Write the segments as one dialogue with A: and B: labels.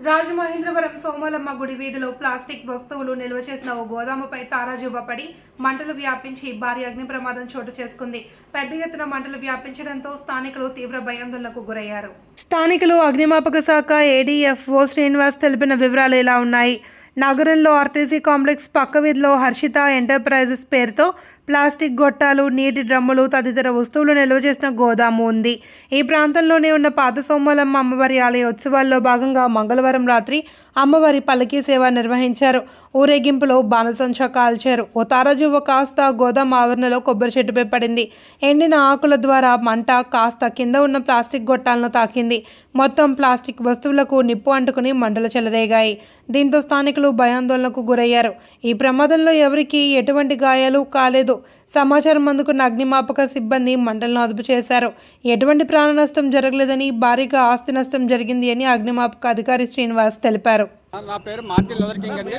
A: రాజమహేంద్రవరం సోమలమ్మ గుడి వీధిలో ప్లాస్టిక్ వస్తువులు నిల్వ చేసిన ఓ గోదాముపై తారాజువ్వ పడి మంటలు వ్యాపించి భారీ అగ్ని ప్రమాదం చోటు చేసుకుంది. పెద్ద ఎత్తున మంటలు వ్యాపించడంతో స్థానికులు తీవ్ర భయాందోళనకు గురయ్యారు. స్థానికులు అగ్నిమాపక శాఖ ఏడీఎఫ్ఓ శ్రీనివాస్ తెలిపిన వివరాలు ఇలా ఉన్నాయి. నగరంలో ఆర్టీసీ కాంప్లెక్స్ పక్క వీధిలో హర్షిత ఎంటర్ప్రైజెస్ పేరుతో ప్లాస్టిక్ గొట్టాలు, నీటి డ్రమ్ములు తదితర వస్తువులు నిల్వ చేసిన గోదాము ఉంది. ఈ ప్రాంతంలోనే ఉన్న పాత సోమలమ్మ అమ్మవారి ఆలయ ఉత్సవాల్లో భాగంగా మంగళవారం రాత్రి అమ్మవారి పల్లకీ సేవ నిర్వహించారు. ఊరేగింపులో బాణసంచా కాల్చారు. ఓ తారాజువ్వ కాస్త గోదాం ఆవరణలో కొబ్బరి చెట్టుపై పడింది. ఎండిన ఆకుల ద్వారా మంట కాస్త కింద ఉన్న ప్లాస్టిక్ గొట్టాలను తాకింది. మొత్తం ప్లాస్టిక్ వస్తువులకు నిప్పు అంటుకుని మంటలు చెలరేగాయి. దీంతో స్థానికులు భయాందోళనకు గురయ్యారు. ఈ ప్రమాదంలో ఎవరికీ ఎటువంటి గాయాలు కాలేదు. సమాచారం అందుకున్న అగ్నిమాపక సిబ్బంది మంటలను అదుపు చేశారు. ఎటువంటి ప్రాణ నష్టం జరగలేదని, భారీగా ఆస్తి నష్టం జరిగింది అని అగ్నిమాపక అధికారి శ్రీనివాస్ తెలిపారు.
B: నా పేరు మార్టిన్ లూథర్ కింగ్ అండి,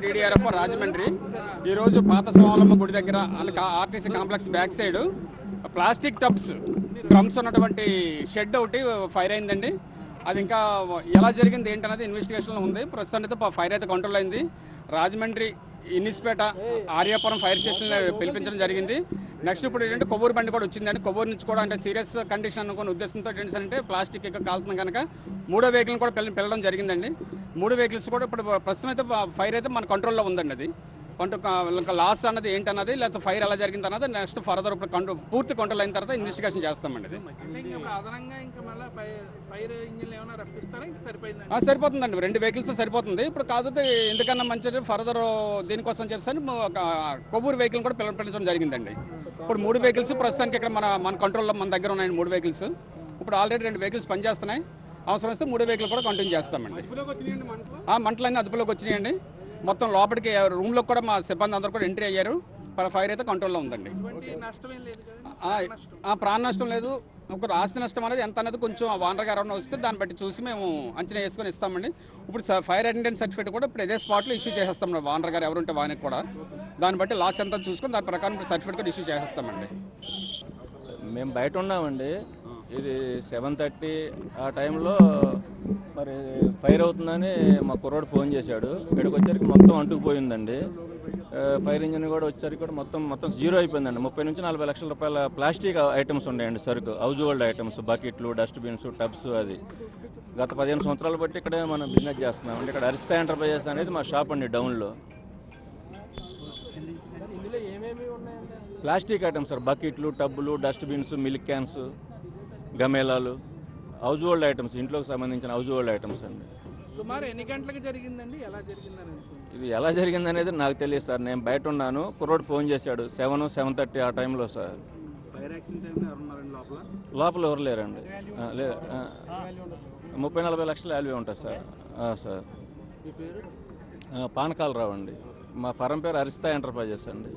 B: డీడీఆర్ఎఫ్ రాజమండ్రి. ఈరోజు పాత సోమలమ్మ గుడి దగ్గర RTC complex back side plastic tubs, drums ఉన్నటువంటి షెడ్ ఒకటి ఫైర్ అయిందండి. అది ఇంకా ఎలా జరిగింది ఏంటనేది ఇన్వెస్టిగేషన్లో ఉంది. ప్రస్తుతానికి ఫైర్ అయితే కంట్రోల్ అయింది. రాజమండ్రి, ఇన్నిస్పేట, ఆర్యాపురం ఫైర్ స్టేషన్లో పిలిపించడం జరిగింది. నెక్స్ట్ ఇప్పుడు ఏంటంటే కొవ్వూరు బండి కూడా వచ్చిందండి. కొవ్వూరు నుంచి కూడా అంటే సీరియస్ కండిషన్ అనుకున్న ఉద్దేశంతో ఏంటంటే ప్లాస్టిక్ ఎక్కువ కాలుతుంది కనుక 3వ వెహికల్ కూడా పిలవడం జరిగిందండి. 3 వెహికల్స్ కూడా ఇప్పుడు ప్రస్తుతం అయితే ఫైర్ అయితే మన కంట్రోల్లో ఉందండి. అది ఇంకా లాస్ అన్నది ఏంటన్నది, లేకపోతే ఫైర్ ఎలా జరిగింది అన్నది నెక్స్ట్ ఫర్దర్ ఇప్పుడు పూర్తి కంట్రోల్ అయిన తర్వాత ఇన్వెస్టిగేషన్ చేస్తామండి. సరిపోతుందండి, 2 వెహికల్స్ సరిపోతుంది. ఇప్పుడు కాకపోతే ఎందుకన్నా మంచిది ఫర్దర్ దీనికోసం చెప్పేసి కొవ్వూరు వెహికల్ కూడా పిలిపించడం జరిగిందండి. ఇప్పుడు 3 వెహికల్స్ ప్రస్తుతానికి ఇక్కడ మన కంట్రోల్లో మన దగ్గర ఉన్నాయండి. 3 వెహికల్స్ ఇప్పుడు ఆల్రెడీ 2 వెహికల్స్ పనిచేస్తున్నాయి. అవసరం వస్తే 3 వెహికల్ కూడా కంటిన్యూ చేస్తామండి. మంటలన్నీ అదుపులోకి వచ్చినాయండి. మొత్తం లోపలికి రూమ్లో కూడా మా సిబ్బంది అందరూ కూడా ఎంట్రీ అయ్యారు. ఫైర్ అయితే కంట్రోల్లో ఉందండి. ప్రాణ నష్టం లేదు. ఒక ఆస్తి నష్టం అనేది ఎంత అనేది కొంచెం వానర్ గారు వస్తే దాన్ని బట్టి చూసి మేము అంచనా వేసుకొని ఇస్తామండి. ఇప్పుడు ఫైర్ అటెండెంట్ సర్టిఫికేట్ కూడా ఇప్పుడు ఇదే స్పాట్లో ఇష్యూ చేసేస్తాం. వానర్ గారు ఎవరుంటే వానికి కూడా దాన్ని బట్టి లాస్ ఎంత చూసుకొని దాని ప్రకారం ఇప్పుడు సర్టిఫికేట్ కూడా ఇష్యూ చేసేస్తామండి.
C: మేము బయట ఉన్నామండి. ఇది 7:30 ఆ టైంలో మరి ఫైర్ అవుతుందని మా కుర్రాడు ఫోన్ చేశాడు. ఇక్కడికి వచ్చేసరికి మొత్తం అంటుకుపోయిందండి. ఫైర్ ఇంజిన్ కూడా వచ్చేసరికి కూడా మొత్తం జీరో అయిపోయిందండి. 30 నుంచి 40 లక్షల రూపాయల ప్లాస్టిక్ ఐటమ్స్ ఉన్నాయండి, సరుకు, హౌస్ హోల్డ్ ఐటమ్స్, బకెట్లు, డస్ట్బిన్స్, టబ్స్. అది గత 15 సంవత్సరాలు బట్టి ఇక్కడే మనం బిజినెస్ చేస్తున్నామండి. ఇక్కడ హర్షిత ఎంటర్ప్రైజెస్ అనేది మా షాప్ అండి, డౌన్లో. ప్లాస్టిక్ ఐటమ్స్ సార్, బకెట్లు, టబ్బులు, డస్ట్బిన్స్, మిల్క్ క్యాన్స్, గమేలాలు, హౌస్ హోల్డ్ ఐటమ్స్, ఇంట్లోకి సంబంధించిన హౌస్ హోల్డ్ ఐటమ్స్ అండి.
D: సుమారు ఎన్ని గంటలకు జరిగిందండి, ఎలా జరిగిందని?
C: ఇది ఎలా జరిగిందనేది నాకు తెలియదు సార్. నేను బయట ఉన్నాను. కుర్రోడు ఫోన్ చేశాడు 7:30 ఆ టైంలో సార్. లోపల ఎవరు లేరండి. 30-40 లక్షల వాల్యూ ఉంటుంది సార్. సార్ పానకాలరావు అండి. మా ఫరం పేరు హర్షిత ఎంటర్ప్రైజెస్ అండి.